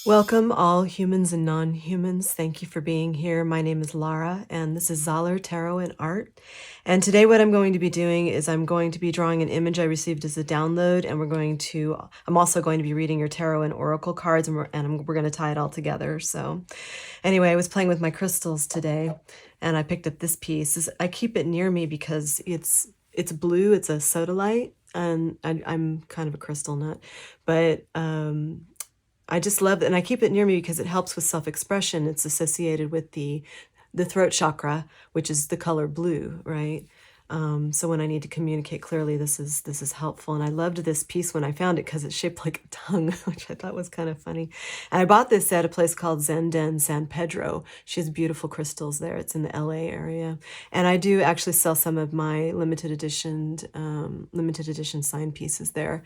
Welcome, all humans and non-humans. Thank you for being here. My name is Lara, and this is Zahler Tarot and Art. And today what I'm going to be doing is I'm going to be drawing an image I received as a download, and I'm also going to be reading your tarot and oracle cards, and we're going to tie it all together. So anyway, I was playing with my crystals today, and I picked up this piece. I keep it near me because it's blue. It's a sodalite, and I'm kind of a crystal nut, but I just love it, and I keep it near me because it helps with self-expression. It's associated with the throat chakra, which is the color blue, right? So when I need to communicate clearly, this is helpful. And I loved this piece when I found it because it's shaped like a tongue, which I thought was kind of funny. And I bought this at a place called Zenden San Pedro. She has beautiful crystals there. It's in the LA area. And I do actually sell some of my limited edition signed pieces there,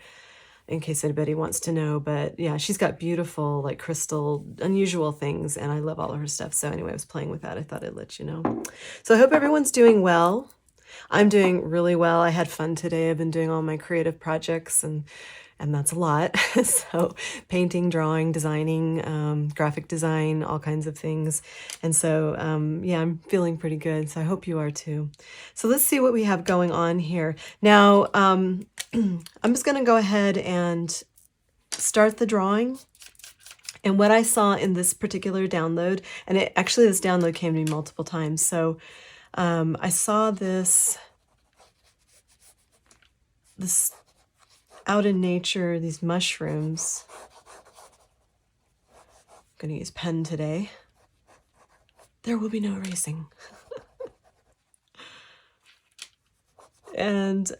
in case anybody wants to know. But yeah, she's got beautiful, like crystal, unusual things, and I love all of her stuff. So anyway, I was playing with that. I thought I'd let you know. So I hope everyone's doing well. I'm doing really well. I had fun today. I've been doing all my creative projects, and that's a lot. So painting, drawing, designing, graphic design, all kinds of things. And so, yeah, I'm feeling pretty good. So I hope you are too. So let's see what we have going on here. Now, I'm just going to go ahead and start the drawing. And what I saw in this particular download, and this download came to me multiple times. So I saw this out in nature, these mushrooms. I'm going to use pen today. There will be no erasing. And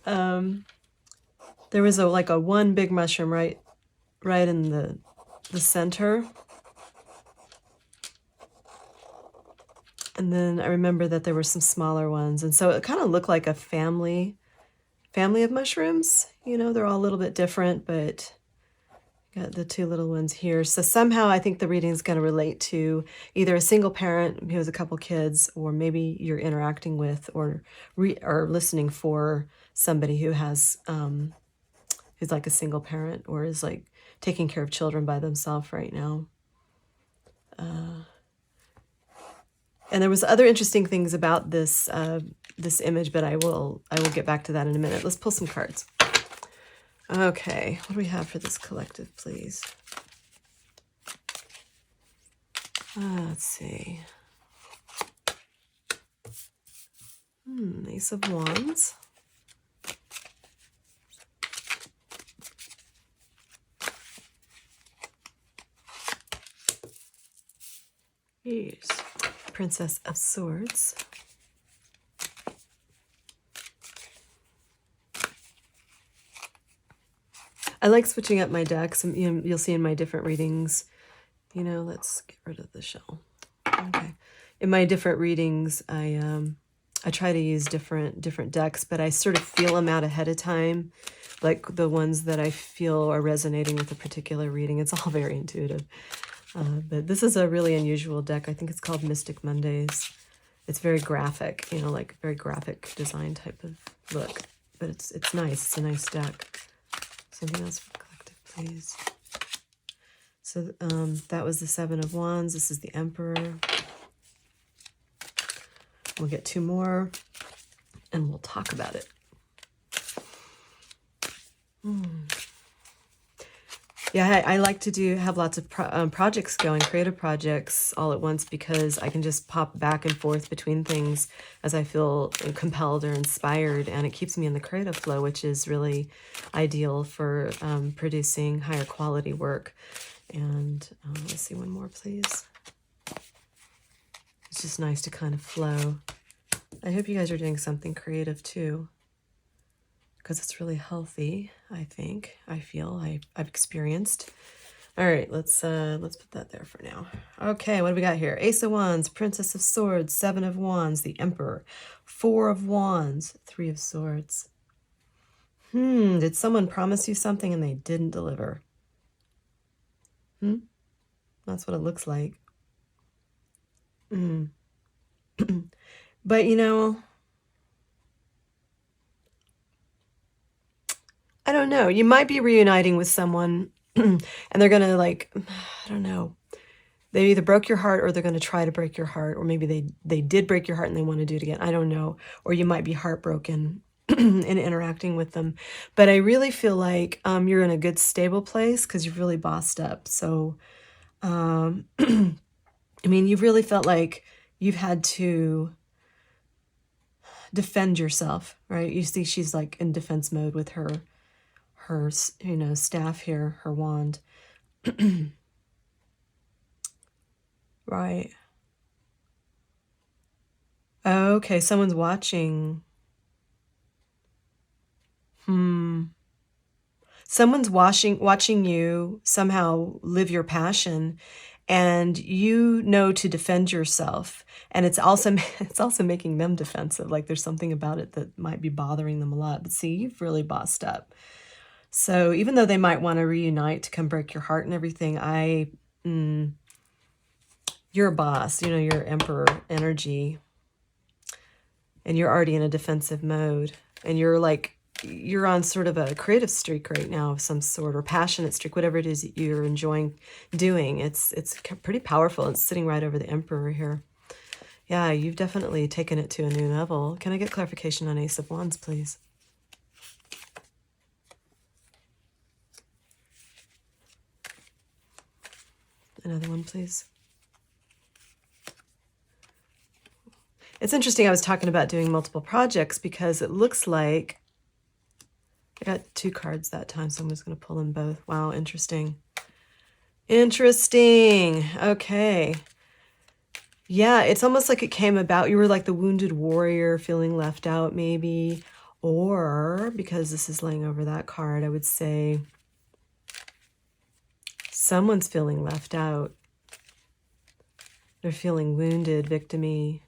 there was a one big mushroom right in the center. And then I remember that there were some smaller ones. And so it kind of looked like a family of mushrooms. You know, they're all a little bit different, but got the two little ones here. So somehow I think the reading is going to relate to either a single parent who has a couple kids, or maybe you're interacting with or listening for somebody who has who's like a single parent or is like taking care of children by themselves right now. And there was other interesting things about this this image, but I will get back to that in a minute. Let's pull some cards. Okay, what do we have for this collective, please? Let's see. Ace of Wands. Here's Princess of Swords. I like switching up my decks. You'll see in my different readings. Let's get rid of the shell. Okay. In my different readings, I try to use different decks, but I sort of feel them out ahead of time, like the ones that I feel are resonating with a particular reading. It's all very intuitive. But this is a really unusual deck. I think it's called Mystic Mondays. It's very graphic, like very graphic design type of look. But it's nice. It's a nice deck. Something else for the collective, please. So that was the Seven of Wands. This is the Emperor. We'll get two more, and we'll talk about it. Yeah, I like to have lots of projects going, creative projects all at once, because I can just pop back and forth between things as I feel compelled or inspired, and it keeps me in the creative flow, which is really ideal for producing higher quality work. And let's see, one more, please. It's just nice to kind of flow. I hope you guys are doing something creative too, because it's really healthy, I think. I feel I've experienced. All right, let's put that there for now. Okay, what do we got here? Ace of Wands, Princess of Swords, Seven of Wands, the Emperor, Four of Wands, Three of Swords. Did someone promise you something and they didn't deliver? That's what it looks like. But I don't know. You might be reuniting with someone and they're going to like, I don't know, they either broke your heart or they're going to try to break your heart, or maybe they did break your heart and they want to do it again. I don't know. Or you might be heartbroken in interacting with them. But I really feel like you're in a good, stable place because you've really bossed up. So, I mean, you've really felt like you've had to defend yourself, right? You see she's like in defense mode with her staff here, her wand. Right. Okay, someone's watching. Someone's watching you somehow live your passion, and you know to defend yourself. And it's also it's also making them defensive. Like there's something about it that might be bothering them a lot. But see, you've really bossed up. So even though they might want to reunite to come break your heart and everything, you're a boss. You know, you're emperor energy, and you're already in a defensive mode, and you're on sort of a creative streak right now of some sort, or passionate streak, whatever it is that you're enjoying doing. It's pretty powerful. It's sitting right over the emperor here. Yeah, you've definitely taken it to a new level. Can I get clarification on Ace of Wands, please? Another one, please. It's interesting. I was talking about doing multiple projects because it looks like I got 2 cards that time, so I'm just going to pull them both. Wow, interesting. Interesting. Okay. Yeah, it's almost like it came about. You were like the wounded warrior feeling left out, maybe. Or, because this is laying over that card, I would say someone's feeling left out. They're feeling wounded, victim-y.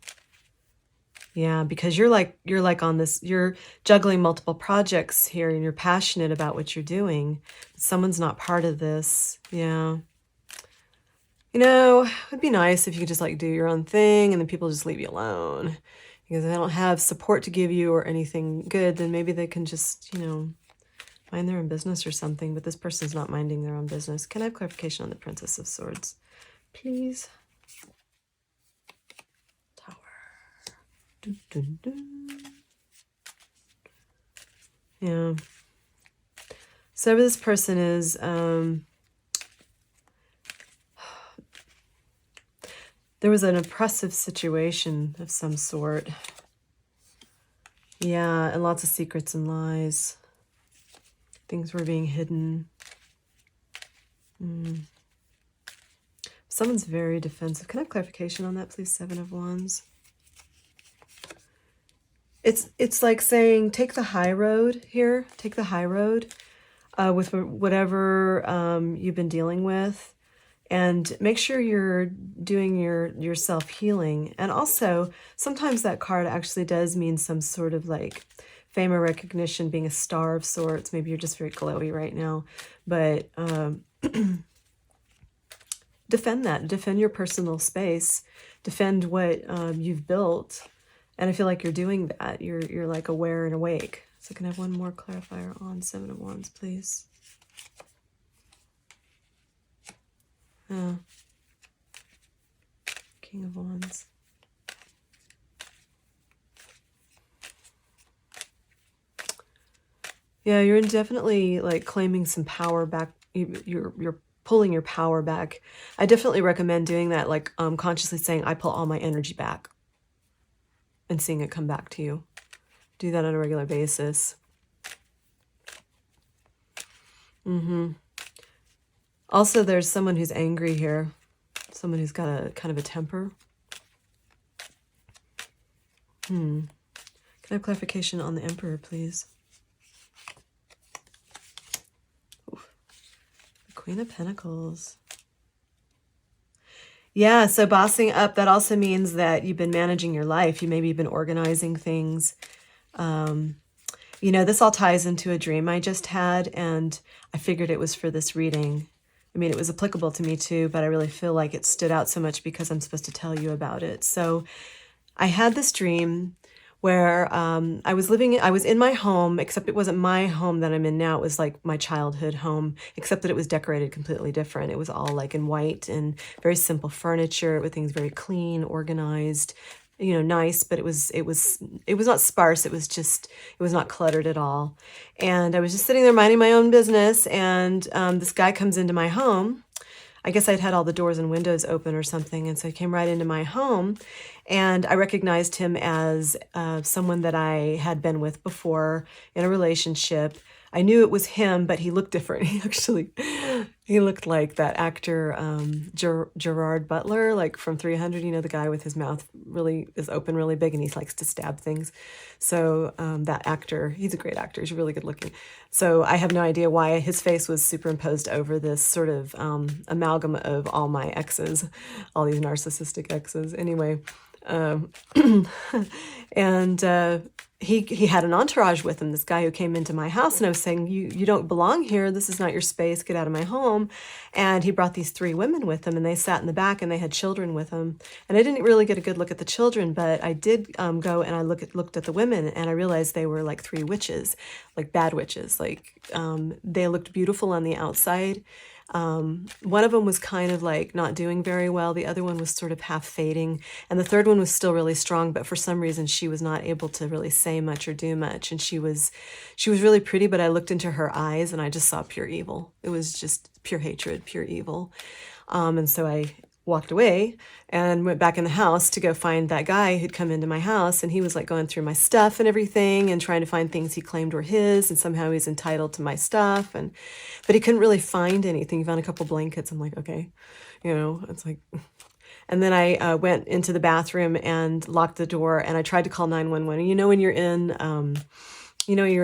Yeah, because you're like on this, you're juggling multiple projects here and you're passionate about what you're doing. But someone's not part of this. Yeah. You know, it'd be nice if you could just like do your own thing and then people just leave you alone. Because if they don't have support to give you or anything good, then maybe they can just, mind their own business or something. But this person's not minding their own business. Can I have clarification on the Princess of Swords, please? Tower. Dun, dun, dun. Yeah. So whoever this person is, there was an oppressive situation of some sort. Yeah, and lots of secrets and lies. Things were being hidden. Someone's very defensive. Can I have clarification on that, please? 7 of Wands. It's like saying, take the high road here. Take the high road with whatever you've been dealing with. And make sure you're doing your self-healing. And also, sometimes that card actually does mean some sort of like fame or recognition, being a star of sorts. Maybe you're just very glowy right now. But defend that. Defend your personal space. Defend what you've built. And I feel like you're doing that. You're like aware and awake. So can I have one more clarifier on 7 of Wands, please? King of Wands. Yeah, you're definitely like claiming some power back. You're pulling your power back. I definitely recommend doing that, like consciously saying, I pull all my energy back, and seeing it come back to you. Do that on a regular basis. Also, there's someone who's angry here. Someone who's got a kind of a temper. Can I have clarification on the Emperor, please? Oof. The Queen of Pentacles. Yeah, so bossing up, that also means that you've been managing your life. You maybe have been organizing things. This all ties into a dream I just had, and I figured it was for this reading. I mean, it was applicable to me too, but I really feel like it stood out so much because I'm supposed to tell you about it. So I had this dream where I was in my home, except it wasn't my home that I'm in now. It was like my childhood home, except that it was decorated completely different. It was all like in white and very simple furniture, with things very clean, organized, nice, but it was not sparse. It was not cluttered at all. And I was just sitting there minding my own business, and this guy comes into my home. I guess I'd had all the doors and windows open or something, and so he came right into my home, and I recognized him as someone that I had been with before in a relationship. I knew it was him, but he looked different. He looked like that actor Gerard Butler, like from 300. The guy with his mouth really is open, really big, and he likes to stab things. So that actor, he's a great actor. He's really good looking. So I have no idea why his face was superimposed over this sort of amalgam of all my exes, all these narcissistic exes. Anyway, and he had an entourage with him, this guy who came into my house, and I was saying, you don't belong here. This is not your space. Get out of my home. And he brought these 3 women with him, and they sat in the back, and they had children with them. And I didn't really get a good look at the children, but I did go and I looked at the women, and I realized they were like 3 witches, like bad witches. Like they looked beautiful on the outside. One of them was kind of like not doing very well. The other one was sort of half fading. And the third one was still really strong, but for some reason she was not able to really say much or do much. And she was really pretty, but I looked into her eyes and I just saw pure evil. It was just pure hatred, pure evil. And so I walked away and went back in the house to go find that guy who'd come into my house, and he was like going through my stuff and everything and trying to find things he claimed were his, and somehow he's entitled to my stuff, but he couldn't really find anything. He found a couple blankets. I'm like, okay, it's like. And then I went into the bathroom and locked the door, and I tried to call 911. When you're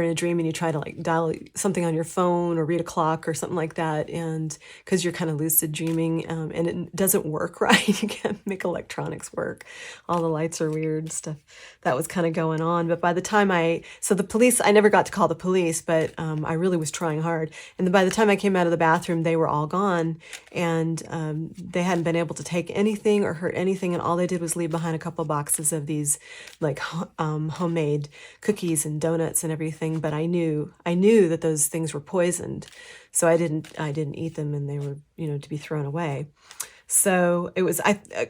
in a dream and you try to like dial something on your phone or read a clock or something like that, and because you're kind of lucid dreaming, and it doesn't work right. You can't make electronics work. All the lights are weird stuff. That was kind of going on. But by the time the police, I never got to call the police, but I really was trying hard. And then by the time I came out of the bathroom, they were all gone, and they hadn't been able to take anything or hurt anything. And all they did was leave behind a couple boxes of these like homemade cookies and donuts and everything, but I knew that those things were poisoned, so I didn't eat them, and they were to be thrown away. So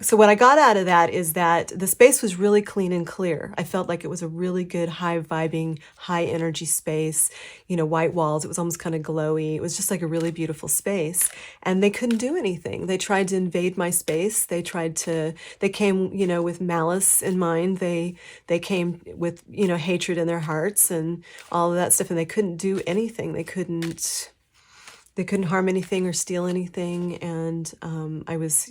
so what I got out of that is that the space was really clean and clear. I felt like it was a really good, high vibing, high energy space, white walls. It was almost kind of glowy. It was just like a really beautiful space, and they couldn't do anything. They tried to invade my space. They came, with malice in mind. They came with, hatred in their hearts and all of that stuff, and they couldn't do anything. They couldn't harm anything or steal anything. And I was,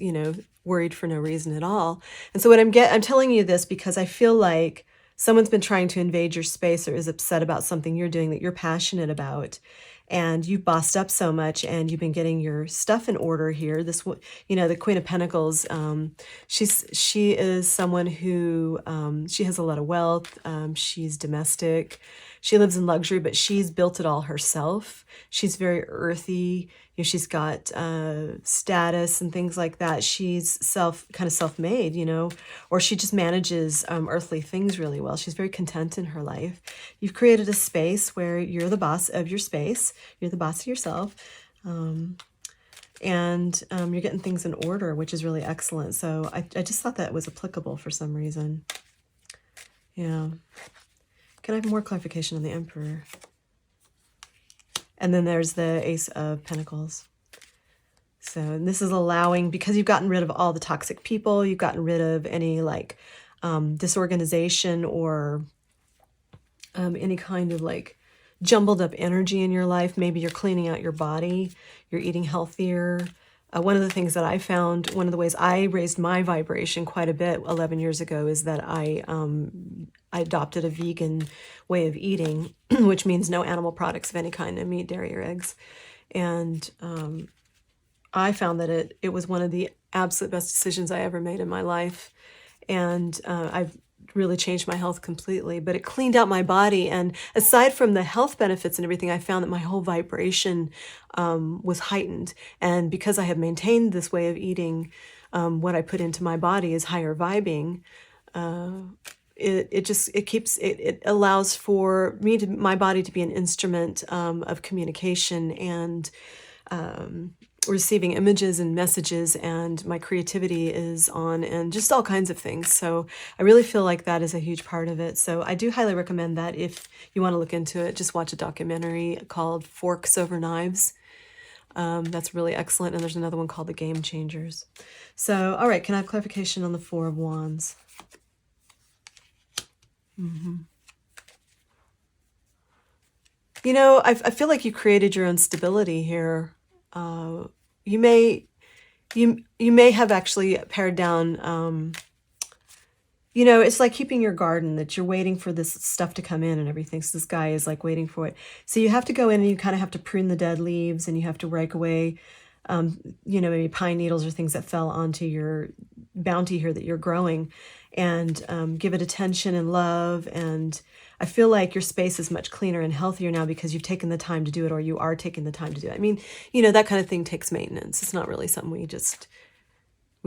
worried for no reason at all. And so I'm telling you this because I feel like someone's been trying to invade your space or is upset about something you're doing that you're passionate about. And you've bossed up so much, and you've been getting your stuff in order here. The Queen of Pentacles, she is someone who, she has a lot of wealth. She's domestic. She lives in luxury, but she's built it all herself. She's very earthy. She's got status and things like that. She's kind of self-made, or she just manages earthly things really well. She's very content in her life. You've created a space where you're the boss of your space. You're the boss of yourself. And you're getting things in order, which is really excellent. So I just thought that was applicable for some reason. Yeah. Can I have more clarification on the Emperor? And then there's the Ace of Pentacles. So this is allowing, because you've gotten rid of all the toxic people, you've gotten rid of any like disorganization or any kind of like jumbled up energy in your life. Maybe you're cleaning out your body, you're eating healthier. One of the things that I found, one of the ways I raised my vibration quite a bit 11 years ago is that I adopted a vegan way of eating, which means no animal products of any kind, no meat, dairy, or eggs. And I found that it was one of the absolute best decisions I ever made in my life. And I've really changed my health completely, but it cleaned out my body. And aside from the health benefits and everything, I found that my whole vibration was heightened. And because I have maintained this way of eating, what I put into my body is higher vibing. it allows for my body to be an instrument of communication and receiving images and messages, and my creativity is on, and just all kinds of things. So I really feel like that is a huge part of it. So I do highly recommend that if you want to look into it, just watch a documentary called Forks Over Knives. That's really excellent. And there's another one called The Game Changers. So, all right, can I have clarification on the Four of Wands? You know, I feel like you created your own stability here. You may have actually pared down, you know, it's like keeping your garden, that you're waiting for this stuff to come in and everything. So this guy is like waiting for it. So you have to go in and you kind of have to prune the dead leaves, and you have to rake away, you know, maybe pine needles or things that fell onto your bounty here that you're growing, and give it attention and love. And I feel like your space is much cleaner and healthier now because you've taken the time to do it, or you are taking the time to do it. I mean, you know, that kind of thing takes maintenance. It's not really something we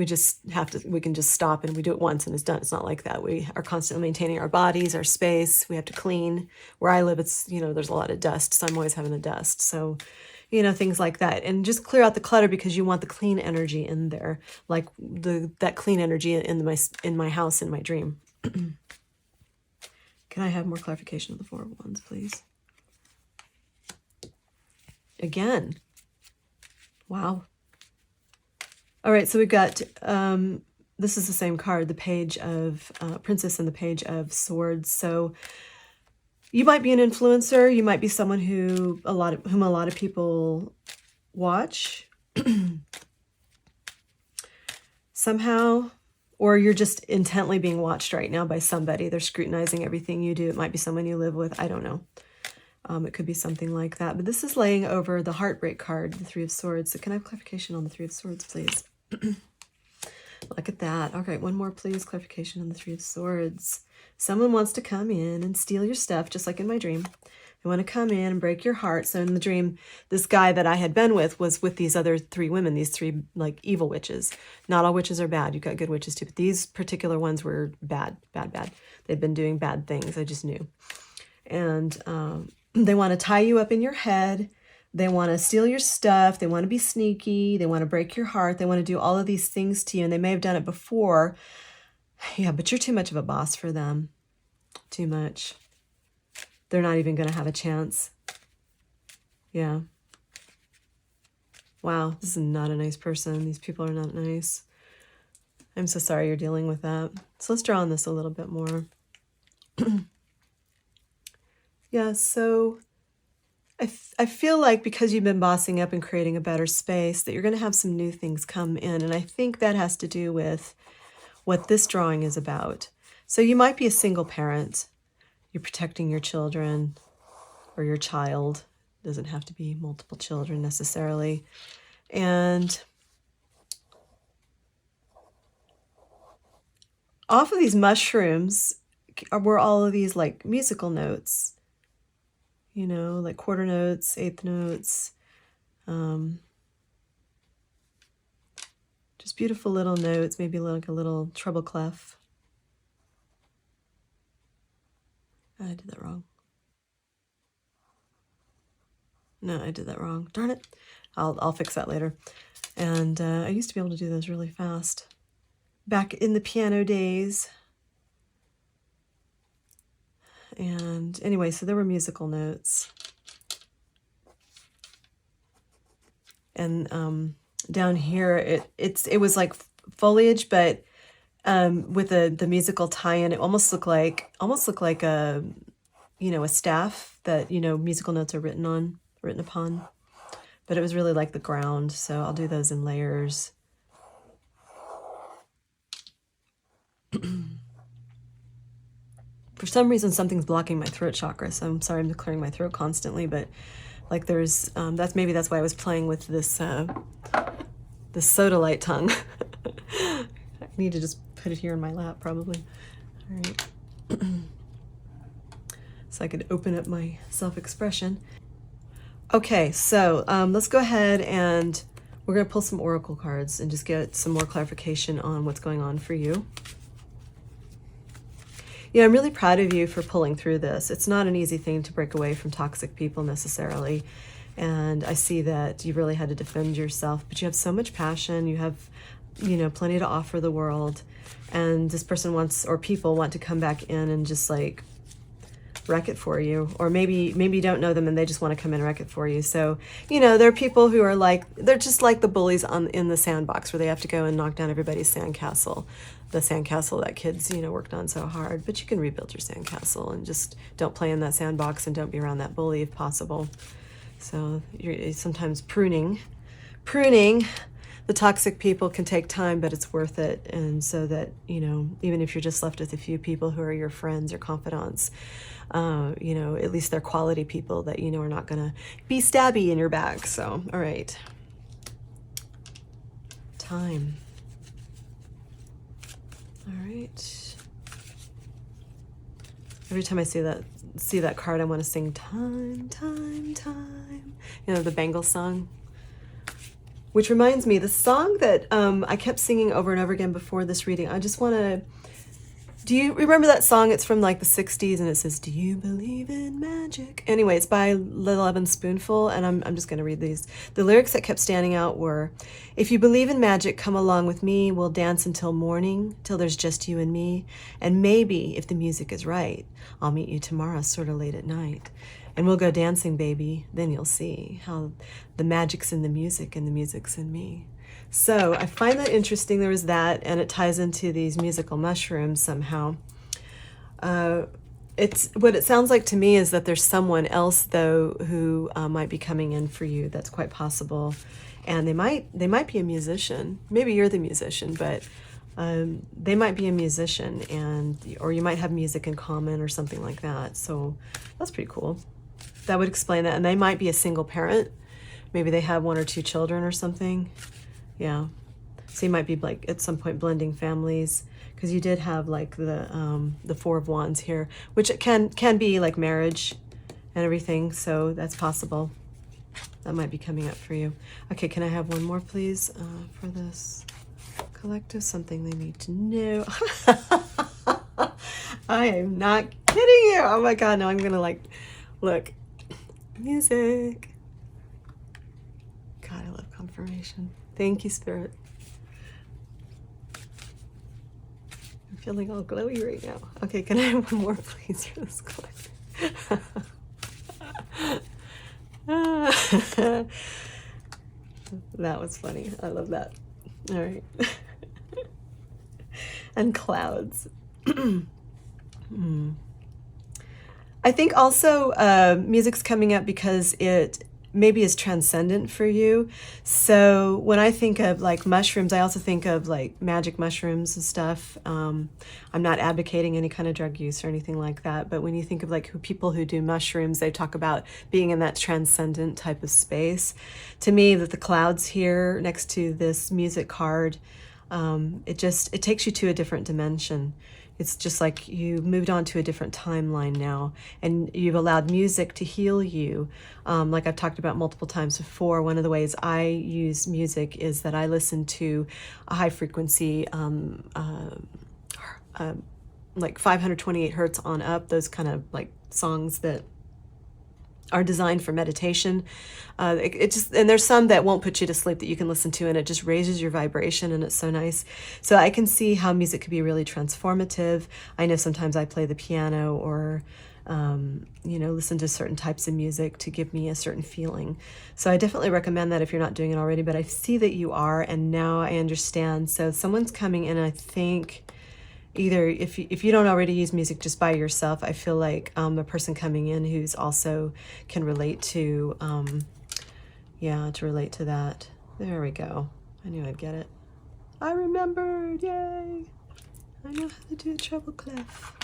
can just stop and we do it once and it's done. It's not like that. We are constantly maintaining our bodies, our space. We have to clean. Where I live, it's, you know, there's a lot of dust, so I'm always having the dust. So, you know, things like that. And just clear out the clutter because you want the clean energy in there, like that clean energy in my house, in my dream. Can I have more clarification of the Four of Wands, please? Again. Wow. All right, so we've got, this is the same card, the Page of Princess and the Page of Swords. So you might be an influencer. You might be someone whom a lot of people watch somehow, or you're just intently being watched right now by somebody. They're scrutinizing everything you do. It might be someone you live with. I don't know. It could be something like that. But this is laying over the Heartbreak card, the Three of Swords. So can I have clarification on the Three of Swords, please? Look at that. Okay, one more, please. Clarification on the Three of Swords. Someone wants to come in and steal your stuff, just like in my dream. They want to come in and break your heart. So in the dream, this guy that I had been with was with these other three women, these three like evil witches. Not all witches are bad. You've got good witches too, but these particular ones were bad, bad, bad. They'd been doing bad things. I just knew. And they want to tie you up in your head. They want to steal your stuff. They want to be sneaky. They want to break your heart. They want to do all of these things to you. And they may have done it before. Yeah, but you're too much of a boss for them. Too much. They're not even going to have a chance. Yeah. Wow, this is not a nice person. These people are not nice. I'm so sorry you're dealing with that. So let's draw on this a little bit more. Yeah, so I feel like because you've been bossing up and creating a better space, that you're going to have some new things come in. And I think that has to do with what this drawing is about. So you might be a single parent. You're protecting your children or your child. It doesn't have to be multiple children necessarily. And off of these mushrooms were all of these like musical notes. You know, like quarter notes, eighth notes, just beautiful little notes, maybe like a little treble clef. I did that wrong. No, I did that wrong. Darn it. I'll fix that later. And I used to be able to do those really fast. Back in the piano days. And anyway, so there were musical notes. And down here, it was like foliage, but with the musical tie-in, it almost looked like a, you know, a staff that, you know, musical notes are written upon. But it was really like the ground, so I'll do those in layers. For some reason, something's blocking my throat chakra, so I'm sorry I'm clearing my throat constantly, but like there's, that's why I was playing with this, this soda light tongue. I need to just put it here in my lap, probably. All right. So I could open up my self-expression. Okay, so let's go ahead and we're going to pull some oracle cards and just get some more clarification on what's going on for you. Yeah, I'm really proud of you for pulling through this. It's not an easy thing to break away from toxic people necessarily. And I see that you really had to defend yourself, but you have so much passion. You have, plenty to offer the world. And this person wants, or people want to come back in and just like wreck it for you. Or maybe you don't know them and they just want to come in and wreck it for you. So, there are people who are like, they're just like the bullies in the sandbox where they have to go and knock down everybody's sandcastle. The sandcastle that kids, worked on so hard. But you can rebuild your sandcastle and just don't play in that sandbox and don't be around that bully if possible. So you're sometimes pruning the toxic people can take time, but it's worth it. And so that, even if you're just left with a few people who are your friends or confidants, at least they're quality people that, are not going to be stabby in your back. So, all right. Time. All right. Every time I see that card, I want to sing time, time, time. The Bangles song. Which reminds me, the song that I kept singing over and over again before this reading. I just want to... Do you remember that song? It's from like the 60s and it says, "Do you believe in magic?" Anyway, it's by Little Evan Spoonful, and I'm just going to read these. The lyrics that kept standing out were, "If you believe in magic, come along with me. We'll dance until morning, till there's just you and me. And maybe, if the music is right, I'll meet you tomorrow sort of late at night. And we'll go dancing, baby. Then you'll see how the magic's in the music and the music's in me." So I find that interesting. There was that, and it ties into these musical mushrooms somehow. It's what it sounds like to me is that there's someone else though who might be coming in for you. That's quite possible, and they might be a musician. Maybe you're the musician, but they might be a musician, or you might have music in common or something like that. So that's pretty cool. That would explain that. And they might be a single parent. Maybe they have 1 or 2 children or something. Yeah. So you might be like at some point blending families, because you did have like the 4 of Wands here, which it can be like marriage and everything. So that's possible. That might be coming up for you. Okay, can I have one more, please, for this collective? Something they need to know. I am not kidding you. Oh my God, no, I'm gonna like, look, music. God, I love confirmation. Thank you, Spirit. I'm feeling all glowy right now. Okay, can I have one more, please, for this collective? That was funny. I love that. All right. And clouds. I think also music's coming up because it maybe is transcendent for you. So when I think of like mushrooms, I also think of like magic mushrooms and stuff. I'm not advocating any kind of drug use or anything like that, but when you think of like people who do mushrooms, they talk about being in that transcendent type of space. To me, that the clouds here next to this music card, it takes you to a different dimension. It's just like you moved on to a different timeline now, and you've allowed music to heal you. Like I've talked about multiple times before, one of the ways I use music is that I listen to a high frequency, like 528 hertz on up, those kind of like songs that are designed for meditation. And there's some that won't put you to sleep that you can listen to, and it just raises your vibration, and it's so nice. So I can see how music could be really transformative. I know sometimes I play the piano or listen to certain types of music to give me a certain feeling. So I definitely recommend that if you're not doing it already, but I see that you are, and now I understand. So someone's coming in, I think, either if you don't already use music just by yourself, I feel like a person coming in who's also can relate to, to relate to that. There we go. I knew I'd get it. I remembered, yay. I know how to do a treble clef.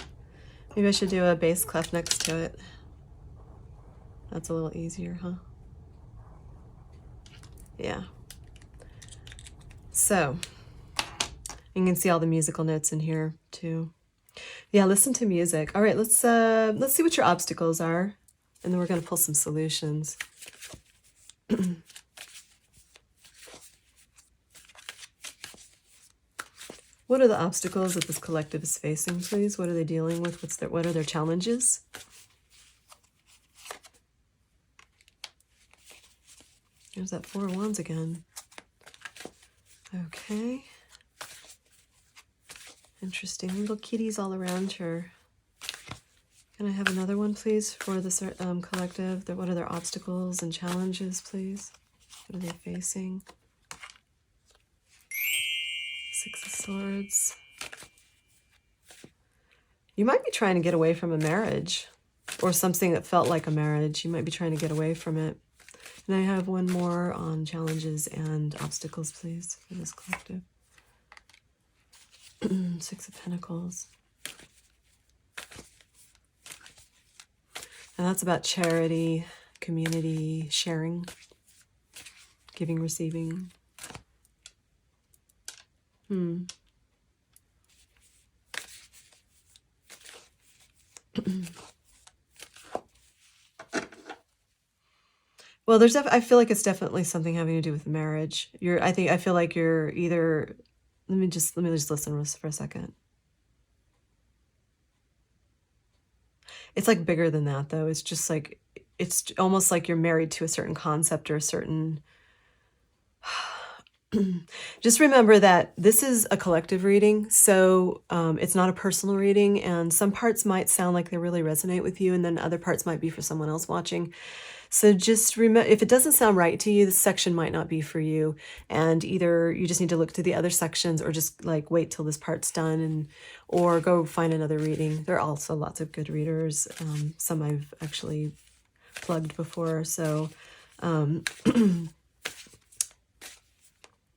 Maybe I should do a bass clef next to it. That's a little easier, huh? Yeah. So, you can see all the musical notes in here too. Yeah, listen to music. All right, let's see what your obstacles are, and then we're going to pull some solutions. What are the obstacles that this collective is facing, please? What are they dealing with? What are their challenges? There's that Four of Wands again. Okay. Interesting. Little kitties all around her. Can I have another one, please, for this collective? What are their obstacles and challenges, please? What are they facing? Six of Swords. You might be trying to get away from a marriage or something that felt like a marriage. You might be trying to get away from it. And I have one more on challenges and obstacles, please, for this collective. Six of Pentacles. And that's about charity, community, sharing, giving, receiving. Well, I feel like it's definitely something having to do with marriage. I feel like you're either, let me just listen for a second. It's like bigger than that, though. It's just like, it's almost like you're married to a certain concept or a certain... Just remember that this is a collective reading, so it's not a personal reading, and some parts might sound like they really resonate with you, and then other parts might be for someone else watching. So just remember, if it doesn't sound right to you, this section might not be for you, and either you just need to look to the other sections, or just like wait till this part's done, or go find another reading. There are also lots of good readers. Some I've actually plugged before, so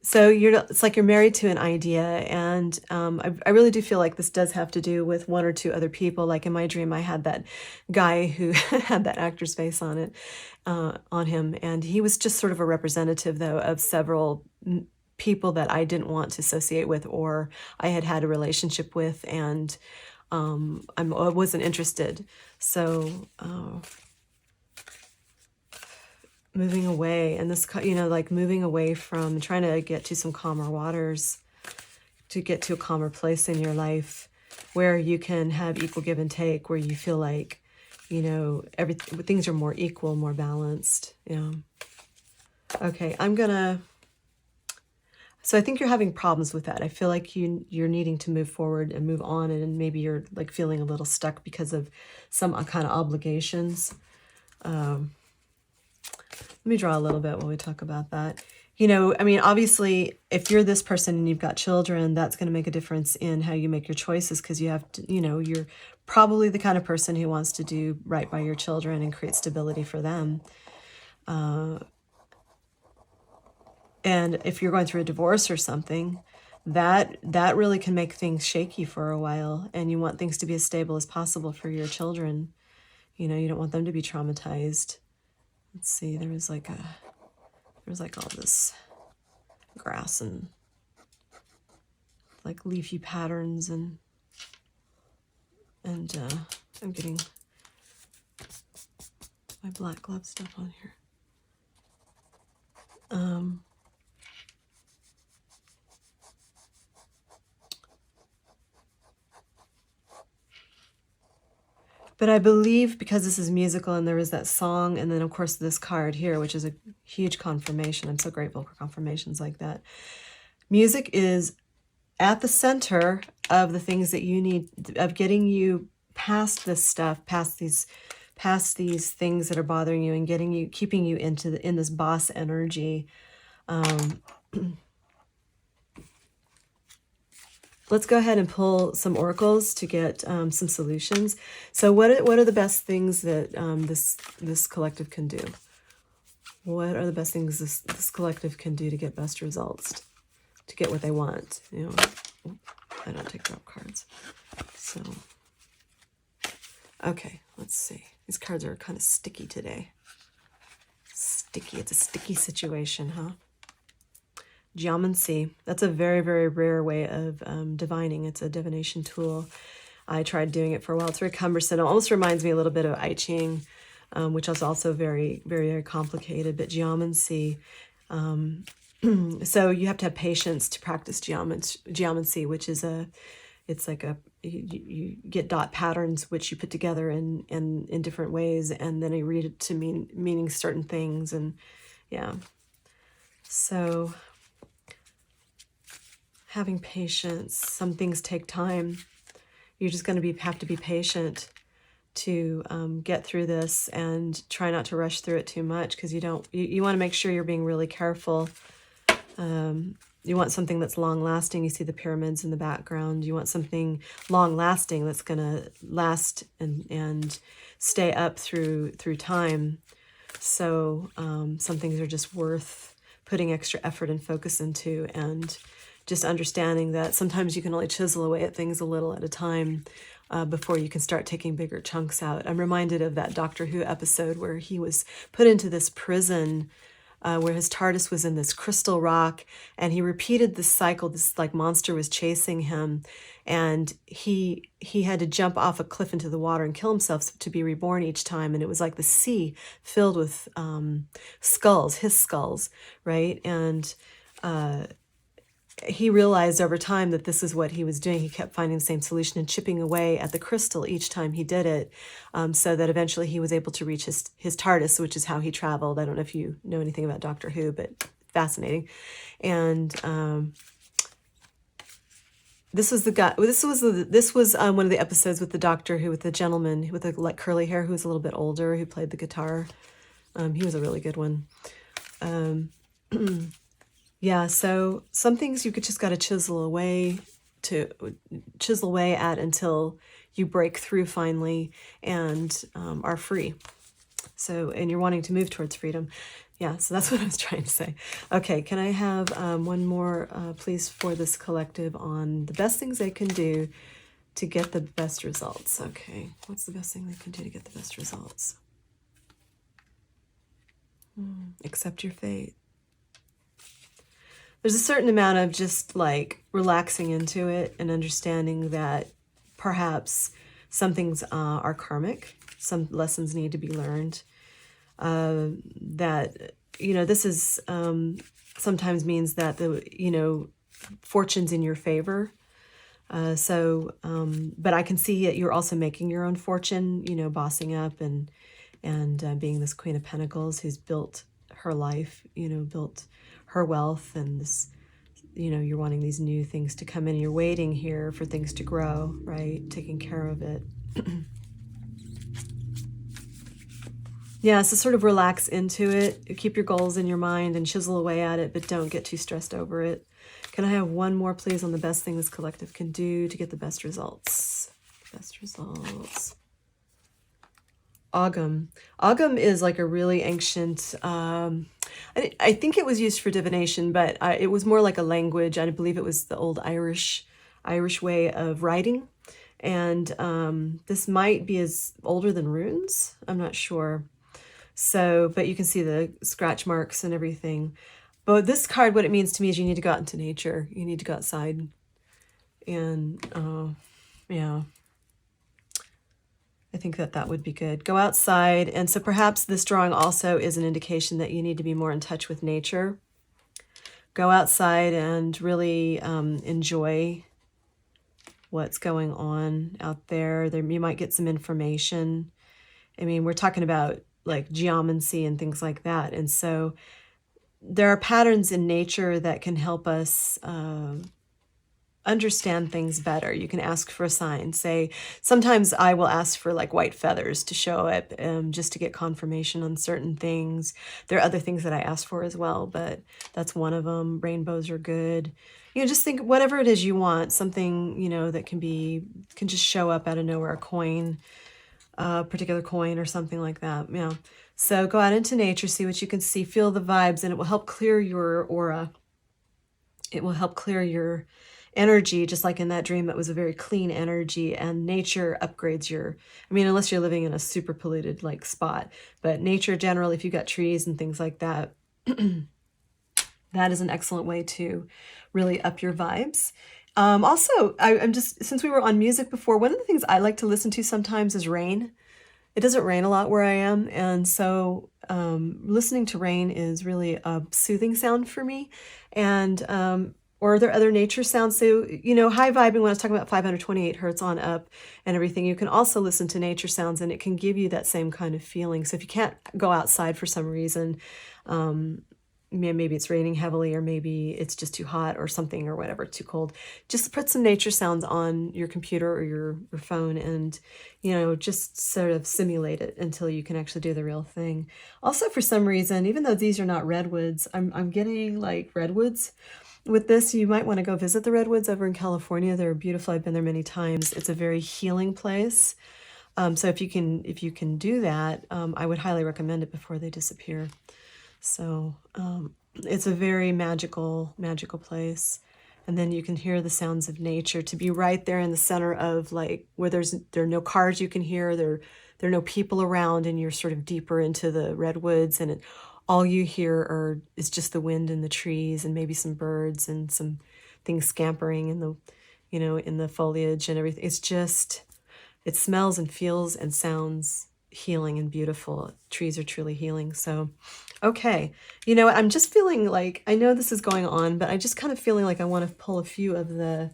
so it's like you're married to an idea, and I really do feel like this does have to do with one or two other people. Like in my dream, I had that guy who had that actor's face on it, on him, and he was just sort of a representative, though, of several people that I didn't want to associate with, or I had a relationship with, and I wasn't interested. So moving away, and this, like moving away from trying to get to some calmer waters, to get to a calmer place in your life where you can have equal give and take, where you feel like, things are more equal, more balanced. Yeah. Okay, so I think you're having problems with that. I feel like you're needing to move forward and move on, and maybe you're like feeling a little stuck because of some kind of obligations. Let me draw a little bit while we talk about that. Obviously, if you're this person and you've got children, that's going to make a difference in how you make your choices, because you have to, you're probably the kind of person who wants to do right by your children and create stability for them. And if you're going through a divorce or something, that really can make things shaky for a while, and you want things to be as stable as possible for your children. You don't want them to be traumatized. Let's see, there was like all this grass and like leafy patterns, and I'm getting my black glove stuff on here. But I believe, because this is musical and there is that song, and then of course this card here, which is a huge confirmation. I'm so grateful for confirmations like that. Music is at the center of the things that you need, of getting you past this stuff, past these things that are bothering you, and keeping you in this boss energy. Let's go ahead and pull some oracles to get some solutions. So what are the best things that this collective can do? What are the best things this collective can do to get best results, to get what they want? I don't take drop cards. So, okay, let's see. These cards are kind of sticky today. Sticky. It's a sticky situation, huh? Geomancy. That's a very, very rare way of divining. It's a divination tool. I tried doing it for a while. It's very cumbersome. It almost reminds me a little bit of I Ching, which is also very, very, very complicated. But geomancy, So you have to have patience to practice geomancy, which is it's like you get dot patterns which you put together in different ways, and then you read it to meaning certain things, and yeah. So having patience, some things take time. You're just going to have to be patient to get through this, and try not to rush through it too much, because you want to make sure you're being really careful. You want something that's long lasting. You see the pyramids in the background. You want something long lasting that's going to last and stay up through time. So some things are just worth putting extra effort and focus into, and just understanding that sometimes you can only chisel away at things a little at a time before you can start taking bigger chunks out. I'm reminded of that Doctor Who episode where he was put into this prison where his TARDIS was in this crystal rock, and he repeated this cycle. This like monster was chasing him, and he had to jump off a cliff into the water and kill himself to be reborn each time. And it was like the sea filled with skulls, his skulls, right? And he realized over time that this is what he was doing. He kept finding the same solution and chipping away at the crystal each time he did it, so that eventually he was able to reach his TARDIS, which is how he traveled. I don't know if you know anything about Doctor Who, but fascinating. And this was the guy. This was one of the episodes with the Doctor Who, with the gentleman with the like curly hair who was a little bit older, who played the guitar. He was a really good one. Yeah, so some things you just got to chisel away at until you break through finally and are free. So, and you're wanting to move towards freedom. Yeah, so that's what I was trying to say. Okay, can I have one more, please, for this collective on the best things they can do to get the best results? Okay, what's the best thing they can do to get the best results? Accept your fate. There's a certain amount of just like relaxing into it and understanding that perhaps some things are karmic, some lessons need to be learned. That, this is sometimes means that fortune's in your favor. But I can see that you're also making your own fortune, bossing up and being this Queen of Pentacles who's built her life, built her wealth, and this, you're wanting these new things to come in. You're waiting here for things to grow, right? Taking care of it. Yeah, so sort of relax into it. Keep your goals in your mind and chisel away at it, but don't get too stressed over it. Can I have one more, please, on the best thing this collective can do to get the best results? Best results. Ogam. Ogam is like a really ancient, I think it was used for divination, but it was more like a language. I believe it was the old Irish way of writing. And this might be as older than runes. I'm not sure. So, but you can see the scratch marks and everything. But this card, what it means to me is you need to go out into nature. You need to go outside. And yeah. I think that would be good. Go outside. And so perhaps this drawing also is an indication that you need to be more in touch with nature. Go outside and really enjoy what's going on out there. You might get some information. I mean, we're talking about like geomancy and things like that. And so there are patterns in nature that can help us understand things better. You can ask for a sign. Say, sometimes I will ask for like white feathers to show up just to get confirmation on certain things. There are other things that I ask for as well, but that's one of them. Rainbows are good. Just think whatever it is you want, something, that can just show up out of nowhere, a coin, a particular coin or something like that. Yeah. So go out into nature, see what you can see, feel the vibes, and it will help clear your aura. It will help clear your energy, just like in that dream, it was a very clean energy, and nature upgrades unless you're living in a super polluted like spot, but nature generally, if you got trees and things like that, that is an excellent way to really up your vibes. Also, I'm just, since we were on music before, one of the things I like to listen to sometimes is rain. it doesn't rain a lot where I am, and so listening to rain is really a soothing sound for me. And or are there other nature sounds? So, you know, high vibing, when I was talking about 528 hertz on up and everything, you can also listen to nature sounds and it can give you that same kind of feeling. So if you can't go outside for some reason, maybe it's raining heavily, or maybe it's just too hot or something, or whatever, too cold, just put some nature sounds on your computer or your phone, and, you know, just sort of simulate it until you can actually do the real thing. Also, for some reason, even though these are not redwoods, I'm getting like redwoods with this. You might want to go visit the redwoods over in California. They're beautiful. I've been there many times. It's a very healing place. So if you can do that, I would highly recommend it before they disappear. So it's a very magical place. And then you can hear the sounds of nature, to be right there in the center of, like, where there are no cars you can hear, there are no people around, and you're sort of deeper into the redwoods, and all you hear is just the wind and the trees and maybe some birds and some things scampering in the, you know, in the foliage and everything. It's just, it smells and feels and sounds healing and beautiful. Trees are truly healing. So, okay. You know, I'm just feeling like, I know this is going on, but I just kind of feeling like I want to pull a few of the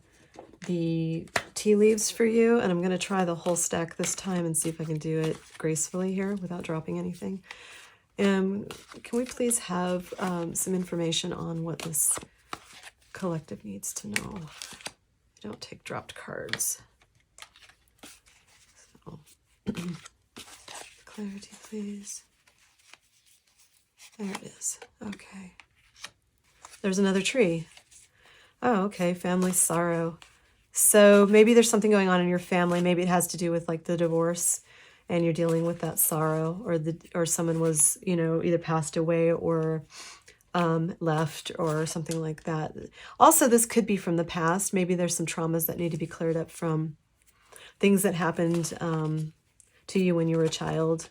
tea leaves for you, and I'm going to try the whole stack this time and see if I can do it gracefully here without dropping anything. Can we please have some information on what this collective needs to know? I don't take dropped cards. So, clarity, please. There it is. Okay. There's another tree. Oh, okay. Family sorrow. So maybe there's something going on in your family. Maybe it has to do with like the divorce, and you're dealing with that sorrow, or someone was, you know, either passed away or left or something like that. Also, this could be from the past. Maybe there's some traumas that need to be cleared up from things that happened to you when you were a child,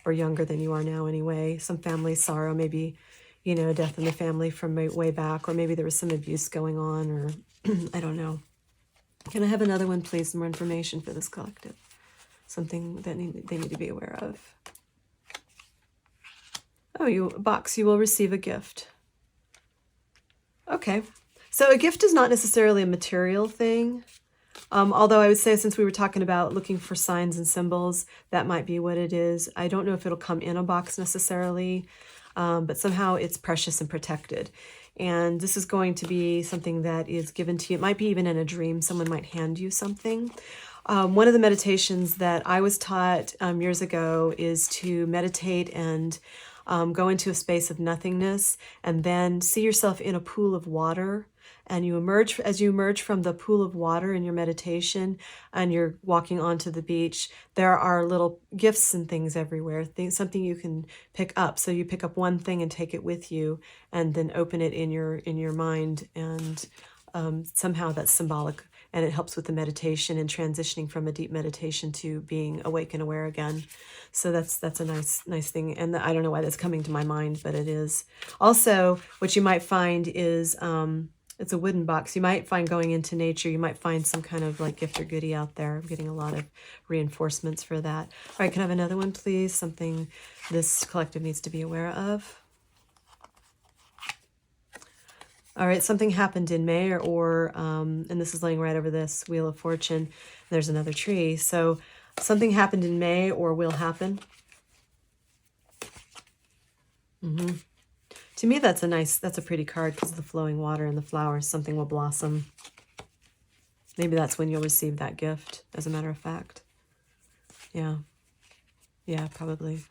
or younger than you are now anyway. Some family sorrow, maybe, you know, death in the family from way back, or maybe there was some abuse going on, or I don't know. Can I have another one, please? Some more information for this collective. Something that they need to be aware of. Oh, box, you will receive a gift. Okay. So a gift is not necessarily a material thing. Although I would say, since we were talking about looking for signs and symbols, that might be what it is. I don't know if it'll come in a box necessarily, but somehow it's precious and protected. And this is going to be something that is given to you. It might be even in a dream. Someone might hand you something. One of the meditations that I was taught years ago is to meditate and go into a space of nothingness, and then see yourself in a pool of water. And as you emerge from the pool of water in your meditation, and you're walking onto the beach, there are little gifts and things everywhere, something you can pick up. So you pick up one thing and take it with you, and then open it in your mind, and somehow that's symbolic, and it helps with the meditation and transitioning from a deep meditation to being awake and aware again. So that's a nice thing, and I don't know why that's coming to my mind, but it is. Also, what you might find is it's a wooden box. You might find, going into nature, you might find some kind of like gift or goodie out there. I'm getting a lot of reinforcements for that. All right, can I have another one, please? Something this collective needs to be aware of. All right, something happened in May, or and this is laying right over this Wheel of Fortune. There's another tree. So something happened in May or will happen. To me, that's a pretty card, because of the flowing water and the flowers. Something will blossom. Maybe that's when you'll receive that gift, as a matter of fact. Yeah, probably.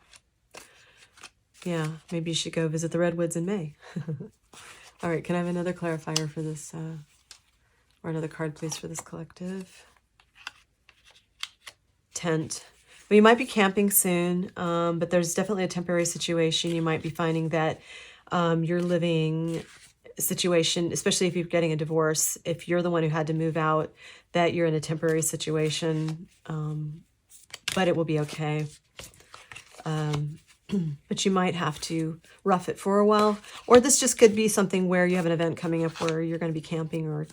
Yeah, maybe you should go visit the redwoods in May. All right, can I have another clarifier for this, or another card, please, for this collective? Tent. Well, you might be camping soon, but there's definitely a temporary situation. You might be finding that your living situation, especially if you're getting a divorce, if you're the one who had to move out, that you're in a temporary situation, but it will be okay. But you might have to rough it for a while. Or this just could be something where you have an event coming up where you're going to be camping or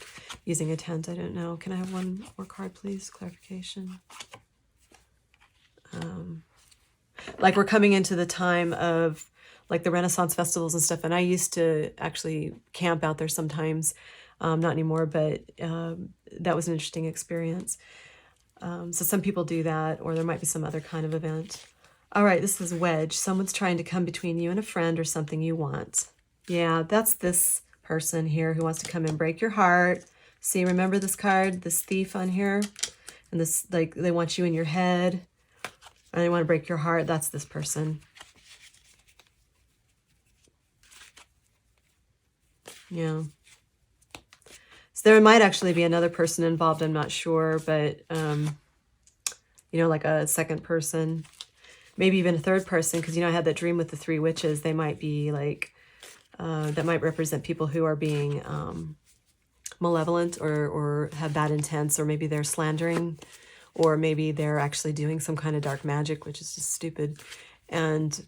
using a tent. I don't know. Can I have one more card, please? Clarification. like we're coming into the time of like the Renaissance festivals and stuff. And I used to actually camp out there sometimes, not anymore, but that was an interesting experience. So some people do that, or there might be some other kind of event. All right, this is wedge. Someone's trying to come between you and a friend or something you want. Yeah, that's this person here who wants to come and break your heart. See, remember this card, this thief on here? And this, like, they want you in your head. And they want to break your heart. That's this person. Yeah. So there might actually be another person involved. I'm not sure, but, you know, like a second person, maybe even a third person. Because, you know, I had that dream with the 3 witches. They might be like, that might represent people who are being malevolent or have bad intents, or maybe they're slandering, or maybe they're actually doing some kind of dark magic, which is just stupid. And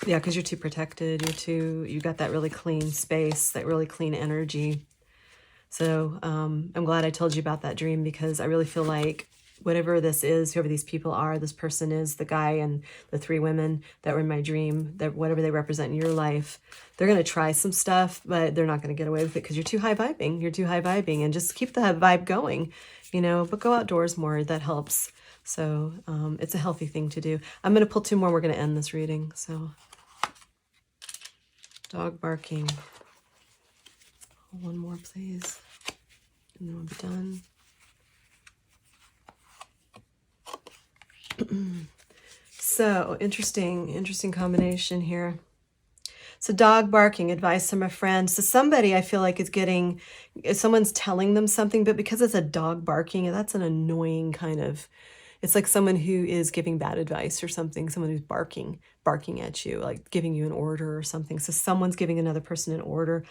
yeah, because you're too protected, you got that really clean space, that really clean energy. So I'm glad I told you about that dream, because I really feel like whatever this is, whoever these people are, this person is, the guy and the 3 women that were in my dream, that whatever they represent in your life, they're going to try some stuff, but they're not going to get away with it because you're too high vibing. You're too high vibing, and just keep the vibe going, you know, but go outdoors more. That helps. So it's a healthy thing to do. I'm going to pull 2 more. We're going to end this reading. So dog barking. 1 more, please. And then we'll be done. So interesting combination here. So dog barking, advice from a friend. So somebody, I feel like, is getting, if someone's telling them something, but because it's a dog barking, that's an annoying kind of, it's like someone who is giving bad advice or something, someone who's barking at you, like giving you an order or something. So someone's giving another person an order.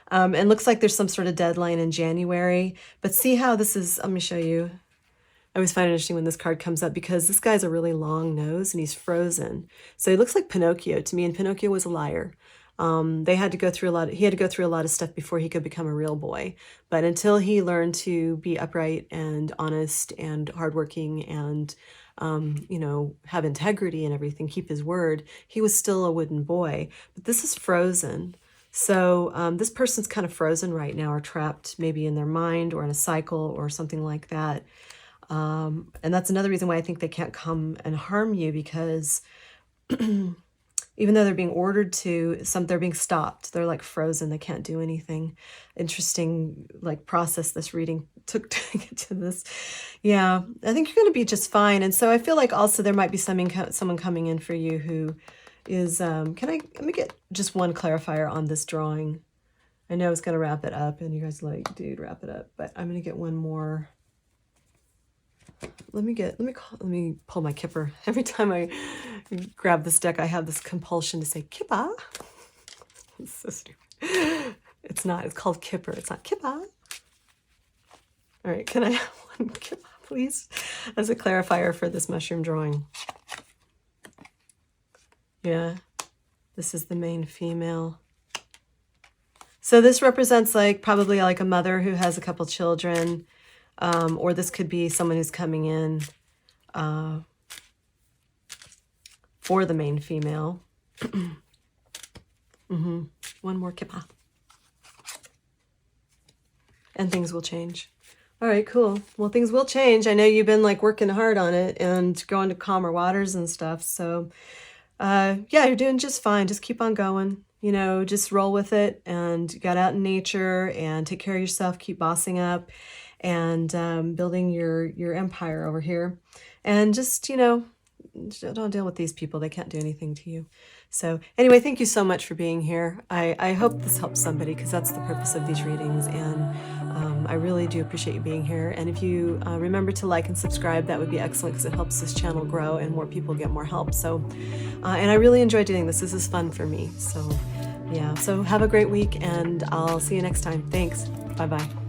And looks like there's some sort of deadline in January, but see how this is, let me show you. I always find it interesting when this card comes up, because this guy's a really long nose and he's frozen. So he looks like Pinocchio to me, and Pinocchio was a liar. He had to go through a lot of stuff before he could become a real boy. But until he learned to be upright and honest and hardworking and, you know, have integrity and everything, keep his word, he was still a wooden boy. But this is frozen. So this person's kind of frozen right now, or trapped maybe in their mind or in a cycle or something like that. And that's another reason why I think they can't come and harm you, because even though they're being ordered to, they're being stopped. They're like frozen. They can't do anything. Interesting, like, process this reading took to get to this. Yeah, I think you're going to be just fine. And so I feel like also there might be someone coming in for you who is, let me get just one clarifier on this drawing. I know it's going to wrap it up, and you guys are like, dude, wrap it up. But I'm going to get one more. Let me pull my kipper. Every time I grab this deck, I have this compulsion to say kippa. It's so stupid. It's not. It's called kipper. It's not kippa. All right. Can I have one kippa, please, as a clarifier for this mushroom drawing? Yeah. This is the main female. So this represents probably like a mother who has a couple children. Or this could be someone who's coming in for the main female. One more kippa. And things will change. All right, cool. Well, things will change. I know you've been working hard on it and going to calmer waters and stuff. So yeah, you're doing just fine. Just keep on going. You know, just roll with it, and get out in nature and take care of yourself. Keep bossing up and building your empire over here. And just, you know, don't deal with these people. They can't do anything to you. So anyway, thank you so much for being here. I hope this helps somebody, because that's the purpose of these readings. And I really do appreciate you being here. And if you remember to like and subscribe, that would be excellent, because it helps this channel grow and more people get more help. So, and I really enjoy doing this. This is fun for me. So yeah, so have a great week, and I'll see you next time. Thanks. Bye-bye.